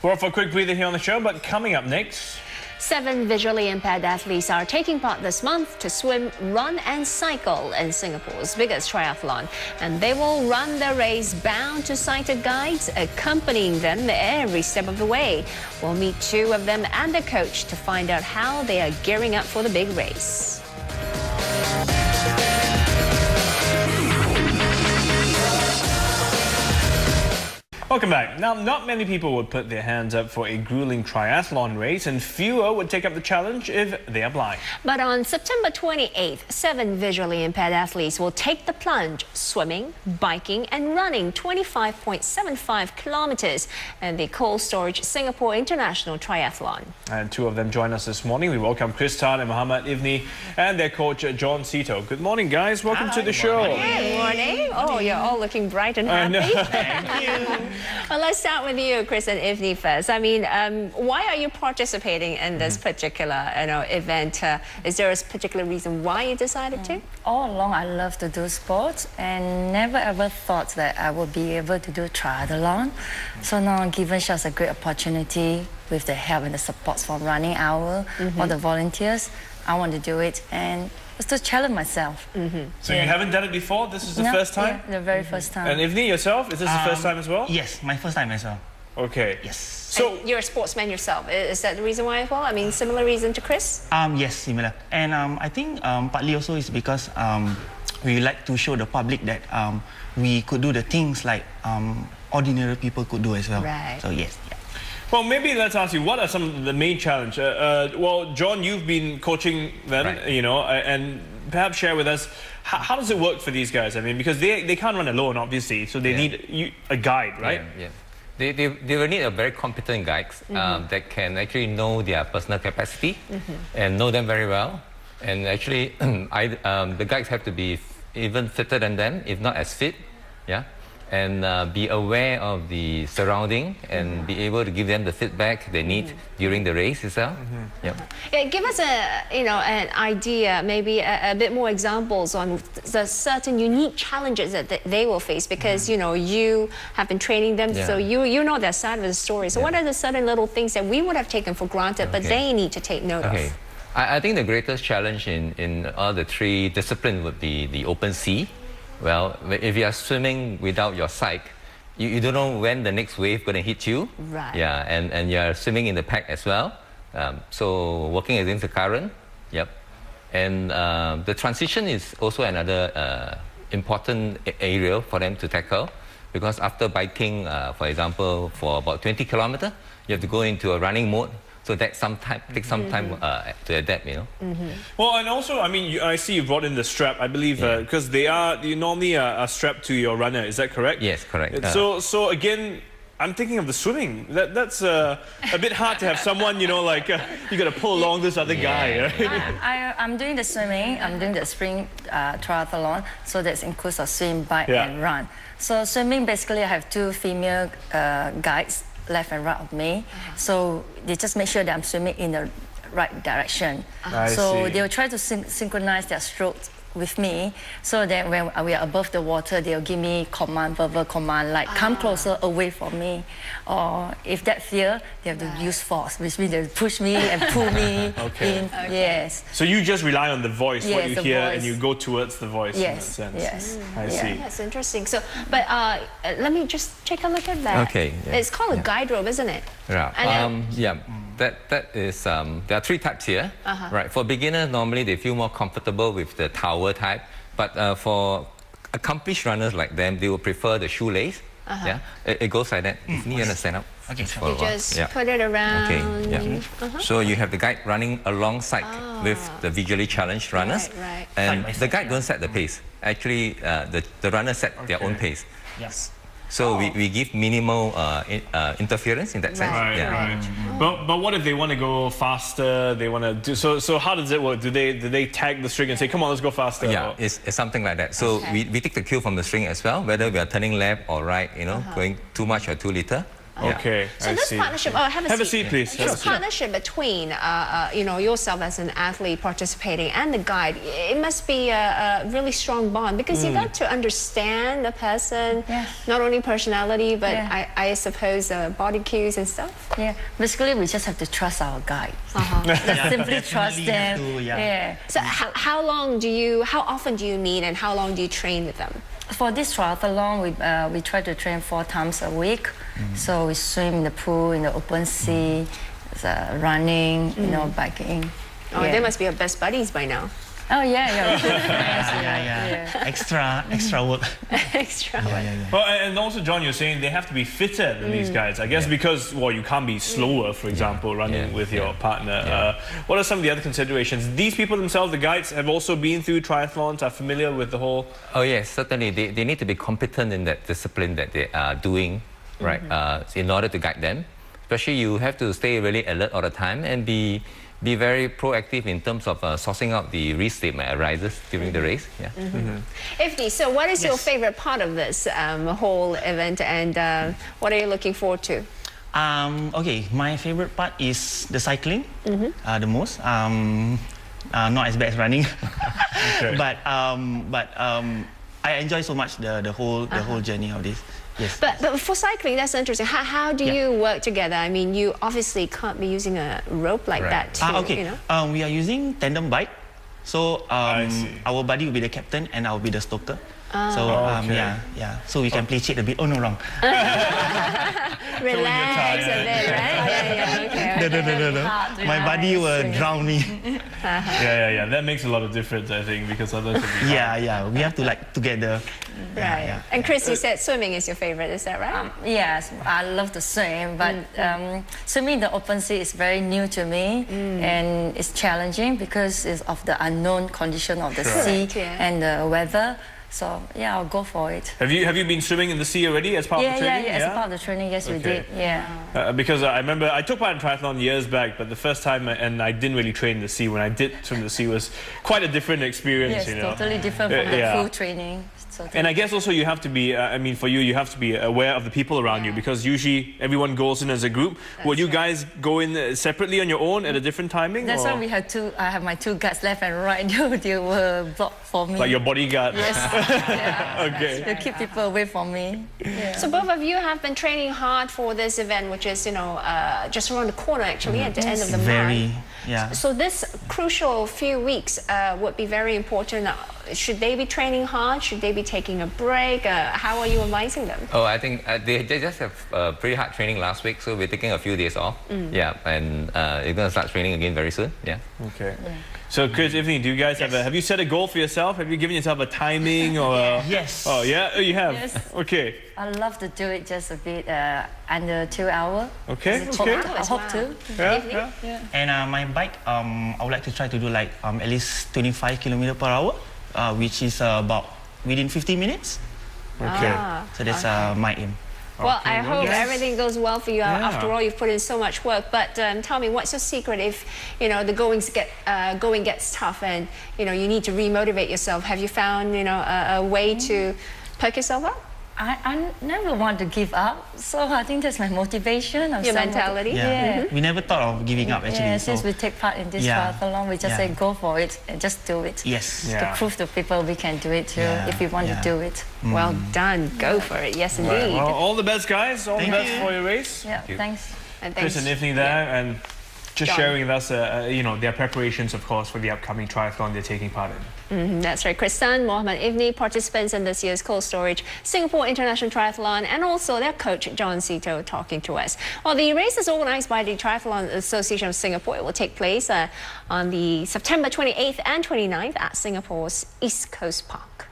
We're off for a quick breather here on the show, but coming up next... 7 visually impaired athletes are taking part this month to swim, run and cycle in Singapore's biggest triathlon. And they will run the race bound to sighted guides accompanying them every step of the way. We'll meet 2 of them and their coach to find out how they are gearing up for the big race. Welcome back. Now, not many people would put their hands up for a grueling triathlon race, and fewer would take up the challenge if they are blind. But on September 28th, 7 visually impaired athletes will take the plunge, swimming, biking and running 25.75 kilometers in the Cold Storage Singapore International Triathlon. And 2 of them join us this morning. We welcome Chris Tan and Muhammad Ivni and their coach, John Sito. Good morning, guys. Welcome to the show. Good morning. Oh, you're all looking bright and happy. Thank you. Well, let's start with you, Chris and Ivni, first. I mean, why are you participating in this particular event? Is there a particular reason why you decided to? All along, I love to do sports and never ever thought that I would be able to do triathlon. So now, given us a great opportunity with the help and the support from Runninghour, all the volunteers, I want to do it and just to challenge myself. So you haven't done it before? This is the first time? Yeah, the very first time. And Ivni, yourself? Is this the first time as well? Yes, my first time as well. Okay. Yes. So you're a sportsman yourself. Is that the reason why as well? I mean, similar reason to Chris? Yes, similar. And I think partly also is because we like to show the public that we could do the things like ordinary people could do as well. Right. So yes. Well, maybe let's ask you, what are some of the main challenges? Well, John, you've been coaching them, Right. and perhaps share with us, how does it work for these guys? I mean, because they can't run alone, obviously, so they need a guide, right? Yeah. They will need a very competent guide that can actually know their personal capacity and know them very well. And actually, the guides have to be even fitter than them, if not as fit. Yeah. And be aware of the surrounding and be able to give them the feedback they need during the race itself. Yeah, give us an idea, maybe a bit more examples on the certain unique challenges that they will face, because you have been training them, so you know their side of the story. So what are the certain little things that we would have taken for granted, but they need to take note of? I think the greatest challenge in all the 3 disciplines would be the open sea. Well, if you are swimming without your sight, you don't know when the next wave going to hit you. Right. Yeah, and you are swimming in the pack as well. So working against the current. Yep. And the transition is also another important area for them to tackle, because after biking, for example, for about 20 kilometers, you have to go into a running mode. So that takes some time to adapt, Well, and also, I mean, I see you brought in the strap, I believe, because you normally are strapped to your runner. Is that correct? Yes, correct. So again, I'm thinking of the swimming. That's a bit hard to have someone, you got to pull along this other guy. Right? I'm doing the swimming, I'm doing the spring triathlon, so that includes a swim, bike and run. So swimming, basically I have 2 female guides, left and right of me, so they just make sure that I'm swimming in the right direction. So they'll try to synchronize their strokes with me, so that when we are above the water, they'll give me verbal command, like come closer, away from me. Or if that fear, they have to use force, which means they push me and pull me in. Yes. So you just rely on the voice, what you hear, and you go towards the voice. Yes. In that sense. Yes. I see. That's interesting. So, but let me just take a look at that. Okay. Yeah. It's called a guide rope, isn't it? Yeah. That is, there are 3 types here. Right. For beginners, normally they feel more comfortable with the towel type, but for accomplished runners like them, they will prefer the shoelace. Yeah, it goes like that. If you understand up. Okay, You just put it around. Okay. Yeah. So you have the guide running alongside with the visually challenged runners, Right. and the guide don't set the pace. Actually, the runners set their own pace. Yes. So we give minimal interference in that sense. Right. But what if they want to go faster? They want to do so. How does it work? Do they tag the string and say, "Come on, let's go faster"? Yeah, it's something like that. So we take the cue from the string as well, whether we are turning left or right. Going too much or too little. Okay, So I this see. partnership, Have a seat, please. Have a This seat. partnership between, yourself as an athlete participating and the guide, it must be a really strong bond because you got to understand the person, Yes. not only personality, but Yeah. I suppose body cues and stuff. Yeah, basically we just have to trust our guide. Yeah, Simply trust definitely have them. to, yeah. So how often do you meet and how long do you train with them? For this triathlon, we try to train 4 times a week. So we swim in the pool, in the open sea, running, biking. Oh, they must be your best buddies by now. Oh yeah, yeah. Yeah. Extra work. Extra. Well, and also, John, you're saying they have to be fitter than these guys. I guess because, well, you can't be slower, for example, running with your partner. What are some of the other considerations? These people themselves, the guides, have also been through triathlons, are familiar with the whole... Oh yes, certainly. They need to be competent in that discipline that they are doing, right? In order to guide them. Especially you have to stay really alert all the time and be very proactive in terms of sourcing out the risk that might arises during the race. Yeah. Ifni, so what is your Yes. favorite part of this whole event and what are you looking forward to? Okay, my favorite part is the cycling, the most. Not as bad as running, but I enjoy so much the whole journey of this. Yes. But for cycling, that's interesting. How do you work together? I mean, you obviously can't be using a rope like that too, Okay. We are using tandem bike. So our buddy will be the captain and I will be the stoker. So yeah. So we can play cheat a bit. Oh no, wrong. Relax a bit, right? Okay. No. My buddy will drown me. Yeah. That makes a lot of difference, I think, because others will be... Yeah. We have to like together. Right. Yeah. And Chris, you said swimming is your favorite, is that right? Yes, I love to swim, but swimming in the open sea is very new to me and it's challenging because it's of the unknown condition of the sea Correct, yeah. and the weather. So yeah, I'll go for it. Have you been swimming in the sea already as part of the training? As a part of the training, yes, we Okay. did. Yeah. Because I remember I took part in triathlon years back, but the first time, and I didn't really train in the sea. When I did swim in the sea, was quite a different experience. Yes, totally different from the full training. Totally. And I guess also you have to be, for you have to be aware of the people around you because usually everyone goes in as a group. Will you guys go in separately on your own at a different timing? That's or? why we have I have my 2 guides left and right. They were blocked for me. Like your bodyguard? Yes. Okay. They keep people away from me. Yeah. So both of you have been training hard for this event, which is, just around the corner actually at the end of the month. So this crucial few weeks would be very important. Should they be training hard? Should they be taking a break? How are you advising them? Oh, I think they just have pretty hard training last week, so we're taking a few days off. Yeah, and you're going to start training again very soon. Yeah. Okay. So, Chris, Ifni, do you guys have you set a goal for yourself? Have you given yourself a timing or? Yes. Oh yeah, you have. Yes. Okay. I love to do it just a bit under 2 hours. Okay. I hope to. Yeah. And my bike, I would like to try to do like at least 25 km/h, which is about within 15 minutes. Okay. So that's my aim. Well, I hope yes. everything goes well for you. After all, you've put in so much work. But tell me, what's your secret if the going gets tough and you need to remotivate yourself? Have you found a way to perk yourself up? I never want to give up, so I think that's my motivation. Your mentality. We never thought of giving up actually. Yeah, since so, we take part in this Yeah. triathlon, we just Yeah. say go for it and just do it. yes. Yeah. To prove to people we can do it too if we want to do it. Well done. Go for it. Yes, indeed. Right. Well, all the best, guys. All Thank the best you. for your race. Yeah, thanks. And Chris thanks. and Ifni there, and just John. sharing with us, their preparations, of course, for the upcoming triathlon they're taking part in. That's right. Chris Tan, Mohammed Ifni, participants in this year's Cold Storage Singapore International Triathlon, and also their coach, John Sito, talking to us. Well, the race is organized by the Triathlon Association of Singapore. It will take place on the September 28th and 29th at Singapore's East Coast Park.